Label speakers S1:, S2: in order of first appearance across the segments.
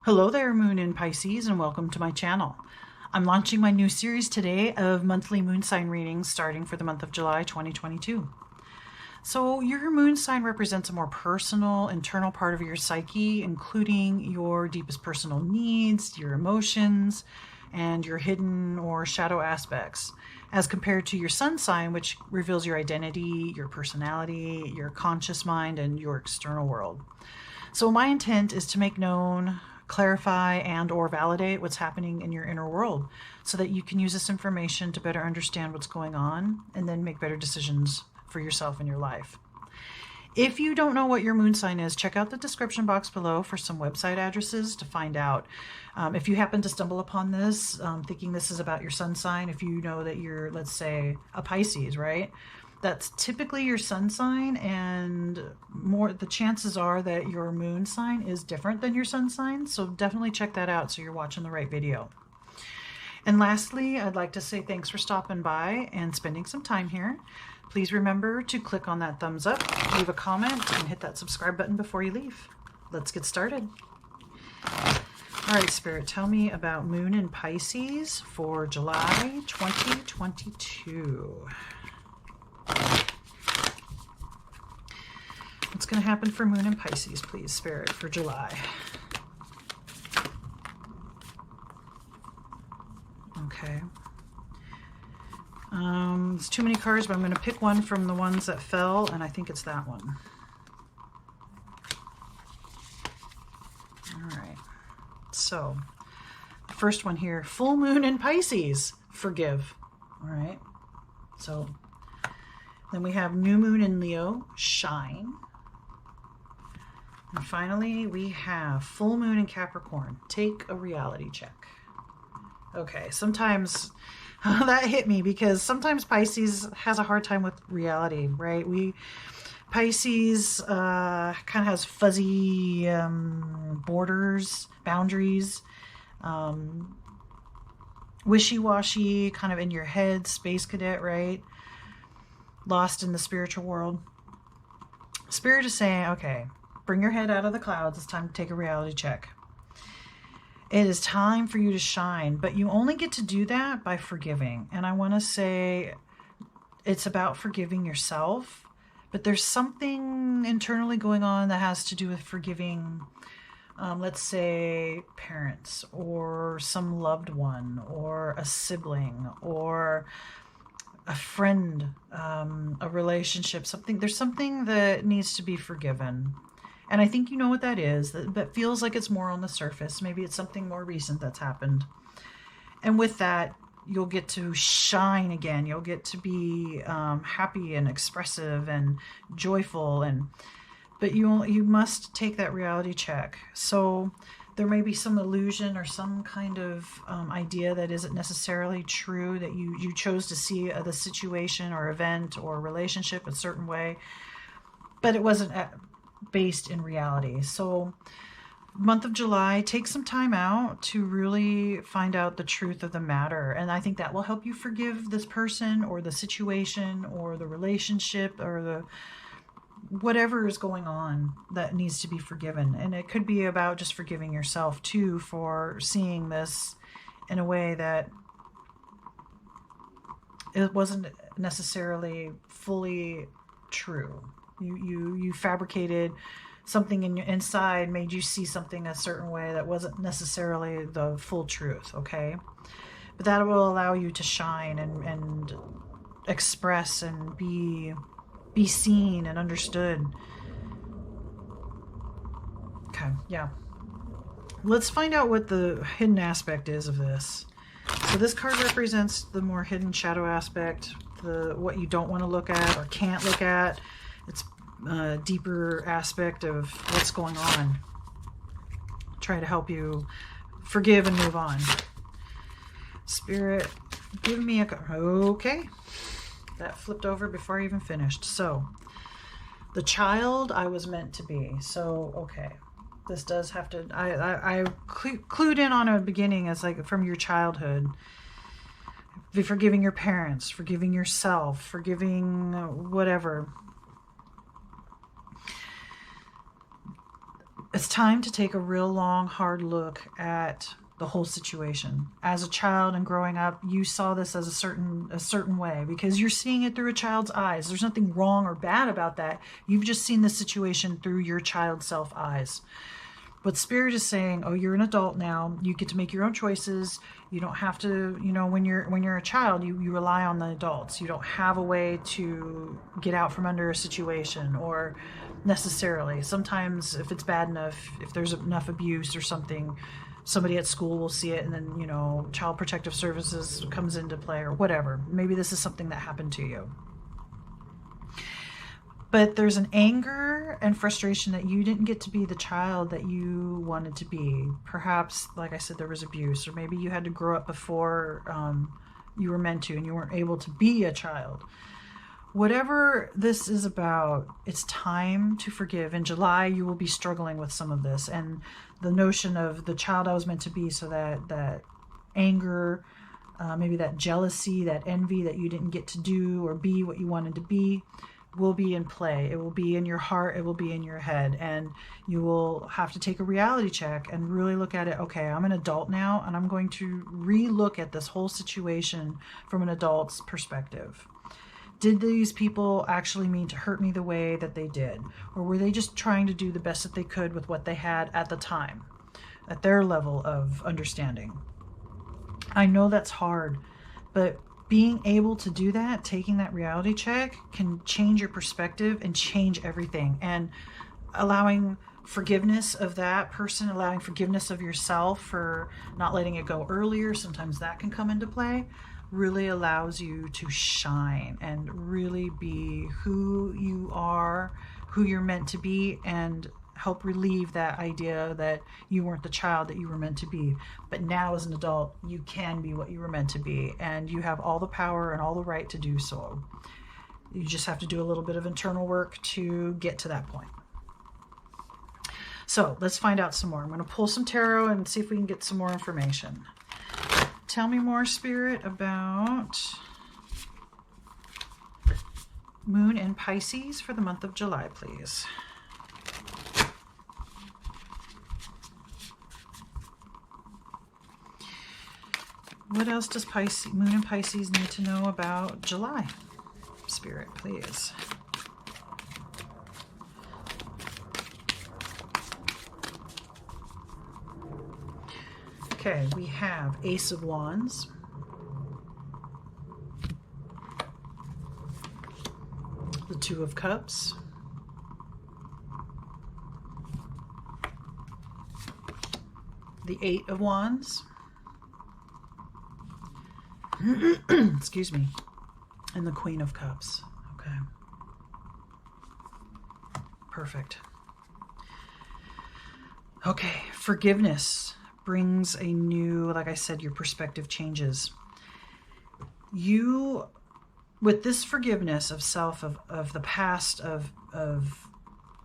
S1: Hello there, Moon in Pisces, and welcome to my channel. I'm launching my new series today of monthly moon sign readings starting for the month of July 2022. So your moon sign represents a more personal, internal part of your psyche, including your deepest personal needs, your emotions, and your hidden or shadow aspects, as compared to your sun sign, which reveals your identity, your personality, your conscious mind, and your external world. So my intent is to make known, clarify, and or validate what's happening in your inner world so that you can use this information to better understand what's going on and then make better decisions for yourself and your life. If you don't know what your moon sign is, check out the description box below for some website addresses to find out. If you happen to stumble upon this, thinking this is about your sun sign, if you know that you're, let's say, a Pisces, right? That's typically your sun sign, and the chances are that your moon sign is different than your sun sign. So definitely check that out so you're watching the right video. And lastly, I'd like to say thanks for stopping by and spending some time here. Please remember to click on that thumbs up, leave a comment, and hit that subscribe button before you leave. Let's get started. All right, Spirit, tell me about Moon in Pisces for July 2022. What's going to happen for Moon in Pisces, please, Spirit, for July? Okay. There's too many cards, but I'm going to pick one from the ones that fell, and I think it's that one. All right. So, the first one here, full moon in Pisces, forgive. All right. So, then we have new moon in Leo, shine. And finally, we have full moon in Capricorn, take a reality check. Okay, sometimes that hit me because sometimes Pisces has a hard time with reality, right? Pisces kind of has fuzzy borders, boundaries, wishy-washy, kind of in your head, space cadet, right? Lost in the spiritual world. Spirit is saying, okay, bring your head out of the clouds. It's time to take a reality check. It is time for you to shine, but you only get to do that by forgiving. And I want to say it's about forgiving yourself, but there's something internally going on that has to do with forgiving, let's say, parents or some loved one or a sibling or a friend, a relationship, something. There's something that needs to be forgiven. And I think you know what that is. That feels like it's more on the surface. Maybe it's something more recent that's happened. And with that, you'll get to shine again. You'll get to be happy and expressive and joyful. But you must take that reality check. So there may be some illusion or some kind of idea that isn't necessarily true, that you chose to see the situation or event or relationship a certain way, but it wasn't based in reality. So month of July, take some time out to really find out the truth of the matter. And I think that will help you forgive this person or the situation or the relationship or the whatever is going on that needs to be forgiven. And it could be about just forgiving yourself too for seeing this in a way that it wasn't necessarily fully true. You fabricated something in your inside, made you see something a certain way that wasn't necessarily the full truth, okay? But that will allow you to shine and express and be seen and understood. Okay, yeah. Let's find out what the hidden aspect is of this. So this card represents the more hidden shadow aspect, what you don't want to look at or can't look at. It's a deeper aspect of what's going on. Try to help you forgive and move on. Spirit, give me a... Okay. That flipped over before I even finished. So, the child I was meant to be. So, okay. This does have to... I clued in on a beginning as like from your childhood. Forgiving your parents, forgiving yourself, forgiving whatever. It's time to take a real long, hard look at the whole situation. As a child and growing up, you saw this as a certain way because you're seeing it through a child's eyes. There's nothing wrong or bad about that. You've just seen the situation through your child self eyes. But Spirit is saying, oh, you're an adult now. You get to make your own choices. You don't have to, you know, when you're a child, you rely on the adults. You don't have a way to get out from under a situation, or necessarily. Sometimes if it's bad enough, if there's enough abuse or something, somebody at school will see it, and then, you know, Child Protective Services comes into play or whatever. Maybe this is something that happened to you. But there's an anger and frustration that you didn't get to be the child that you wanted to be. Perhaps, like I said, there was abuse, or maybe you had to grow up before you were meant to and you weren't able to be a child. Whatever this is about, it's time to forgive. In July, you will be struggling with some of this. And the notion of the child I was meant to be, so that anger, maybe that jealousy, that envy that you didn't get to do or be what you wanted to be, will be in play. It will be in your heart. It will be in your head. And you will have to take a reality check and really look at it. Okay, I'm an adult now, and I'm going to re-look at this whole situation from an adult's perspective. Did these people actually mean to hurt me the way that they did? Or were they just trying to do the best that they could with what they had at the time, at their level of understanding? I know that's hard, but being able to do that, taking that reality check, can change your perspective and change everything. And allowing forgiveness of that person, allowing forgiveness of yourself for not letting it go earlier, sometimes that can come into play, really allows you to shine and really be who you are, who you're meant to be, and help relieve that idea that you weren't the child that you were meant to be. But now as an adult, you can be what you were meant to be, and you have all the power and all the right to do so. You just have to do a little bit of internal work to get to that point. So let's find out some more. I'm going to pull some tarot and see if we can get some more information. Tell me more, Spirit, about Moon in Pisces for the month of July, please. What else does Moon in Pisces need to know about July? Spirit, please. Okay, we have Ace of Wands, the Two of Cups, the Eight of Wands, excuse me, and the Queen of Cups. Okay, perfect. Okay, forgiveness brings a new, like I said, your perspective changes. You, with this forgiveness of self, of the past, of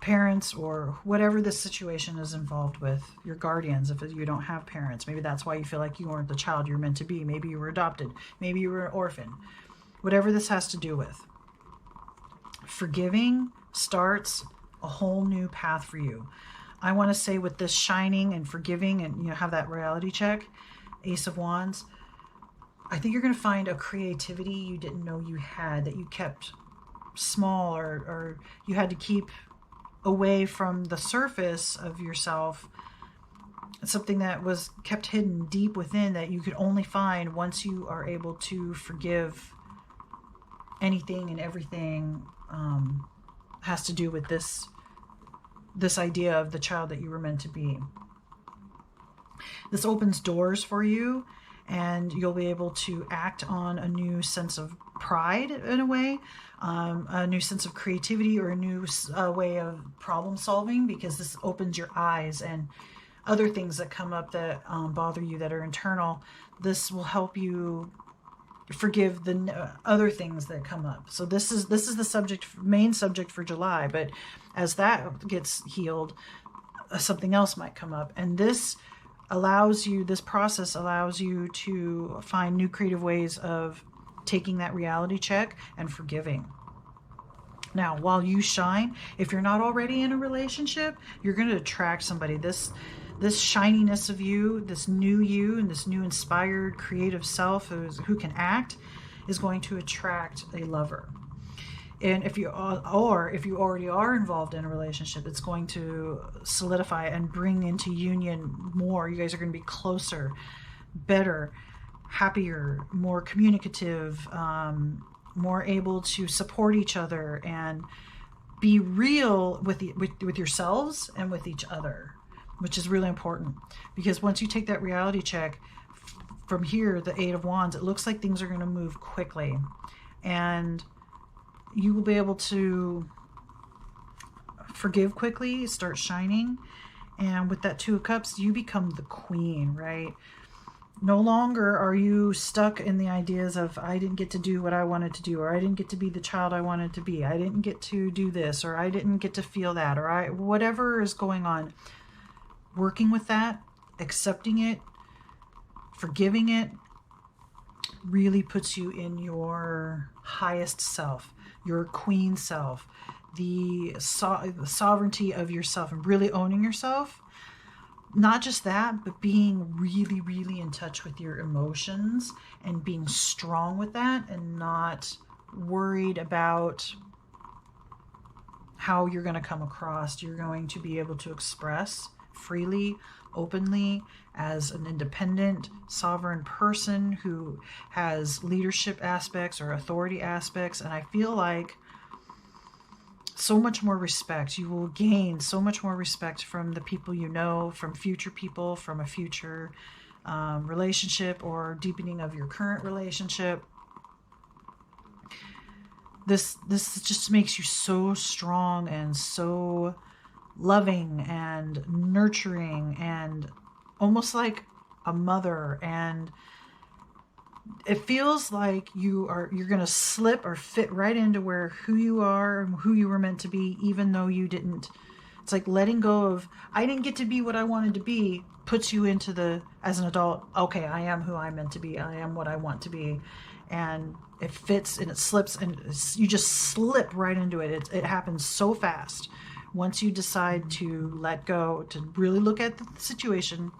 S1: parents, or whatever this situation is involved with, your guardians, if you don't have parents, maybe that's why you feel like you weren't the child you're meant to be. Maybe you were adopted. Maybe you were an orphan. Whatever this has to do with. Forgiving starts a whole new path for you. I want to say with this shining and forgiving and, you know, have that reality check, Ace of Wands, I think you're going to find a creativity you didn't know you had, that you kept small, or you had to keep away from the surface of yourself. It's something that was kept hidden deep within that you could only find once you are able to forgive anything and everything has to do with this idea of the child that you were meant to be. This opens doors for you, and you'll be able to act on a new sense of pride in a way, a new sense of creativity, or a new way of problem solving, because this opens your eyes, and other things that come up that bother you, that are internal, this will help you forgive the other things that come up. So this is the main subject for July, but as that gets healed, something else might come up, and this process allows you to find new creative ways of taking that reality check and forgiving. Now, while you shine, if you're not already in a relationship, you're going to attract somebody. This shininess of you, this new you, and this new inspired creative self who can act is going to attract a lover. And if you already are involved in a relationship, it's going to solidify and bring into union more. You guys are going to be closer, better, happier, more communicative, more able to support each other and be real with yourselves and with each other, which is really important. Because once you take that reality check, from here, the Eight of Wands, it looks like things are going to move quickly. And you will be able to forgive quickly, start shining. And with that Two of Cups, you become the queen, right? No longer are you stuck in the ideas of, I didn't get to do what I wanted to do, or I didn't get to be the child I wanted to be, I didn't get to do this, or I didn't get to feel that, or whatever is going on. Working with that, accepting it, forgiving it, really puts you in your highest self, your queen self, the sovereignty of yourself, and really owning yourself. Not just that, but being really, really in touch with your emotions and being strong with that and not worried about how you're going to come across. You're going to be able to express freely, openly, as an independent, sovereign person who has leadership aspects or authority aspects. And I feel like so much more respect. You will gain so much more respect from the people you know, from future people, from a future relationship or deepening of your current relationship. This just makes you so strong and so loving and nurturing and almost like a mother. And it feels like you're going to slip or fit right into who you are and who you were meant to be, even though you didn't. It's like letting go of, I didn't get to be what I wanted to be, puts you into as an adult, okay, I am who I'm meant to be. I am what I want to be. And it fits and it slips and you just slip right into it. It happens so fast. Once you decide to let go, to really look at the situation,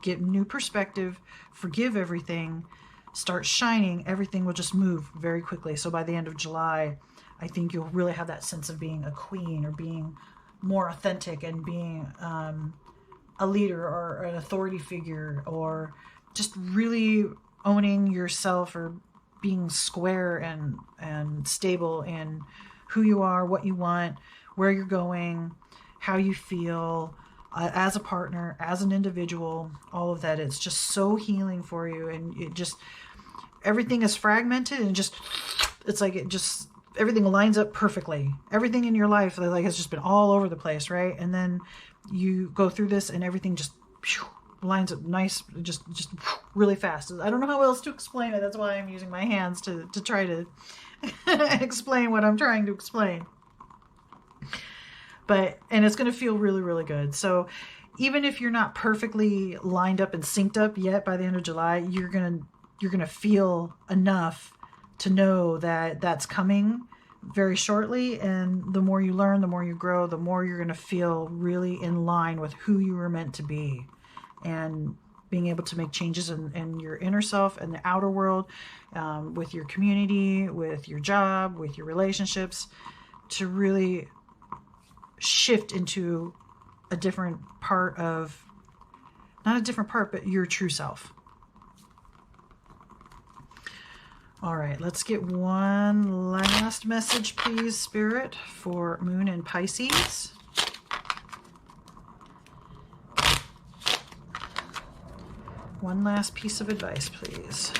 S1: get new perspective, forgive everything, start shining, everything will just move very quickly. So by the end of July, I think you'll really have that sense of being a queen or being more authentic and being a leader or an authority figure, or just really owning yourself or being square and stable in who you are, what you want, where you're going, how you feel as a partner, as an individual, all of that. It's just so healing for you. And it just, everything is fragmented and it's like everything lines up perfectly. Everything in your life like has just been all over the place, right? And then you go through this and everything just lines up nice, just really fast. I don't know how else to explain it. That's why I'm using my hands to try to explain what I'm trying to explain. And it's going to feel really, really good. So even if you're not perfectly lined up and synced up yet by the end of July, you're going to feel enough to know that that's coming very shortly. And the more you learn, the more you grow, the more you're going to feel really in line with who you were meant to be, and being able to make changes in your inner self and the outer world, with your community, with your job, with your relationships, to really shift into a different part of, not a different part, but your true self. All right, let's get one last message, please, Spirit, for Moon and Pisces. One last piece of advice, please,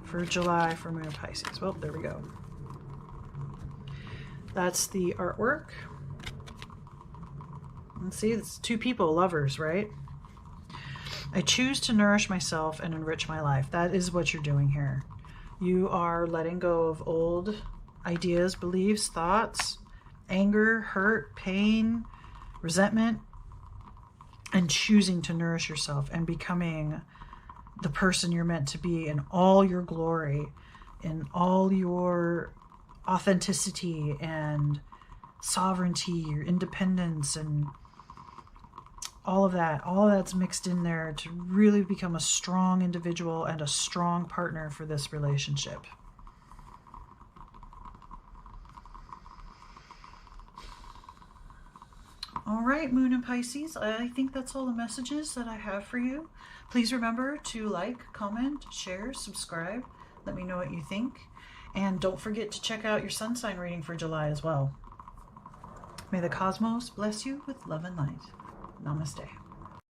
S1: for July for Moon and Pisces. Well, there we go. That's the artwork. And see, it's two people, lovers, right? I choose to nourish myself and enrich my life. That is what you're doing here. You are letting go of old ideas, beliefs, thoughts, anger, hurt, pain, resentment, and choosing to nourish yourself and becoming the person you're meant to be in all your glory, in all your authenticity and sovereignty, your independence, and all of that's mixed in there to really become a strong individual and a strong partner for this relationship. All right, Moon and Pisces, I think that's all the messages that I have for you. Please remember to like, comment, share, subscribe. Let me know what you think. And don't forget to check out your sun sign reading for July as well. May the cosmos bless you with love and light. Namaste.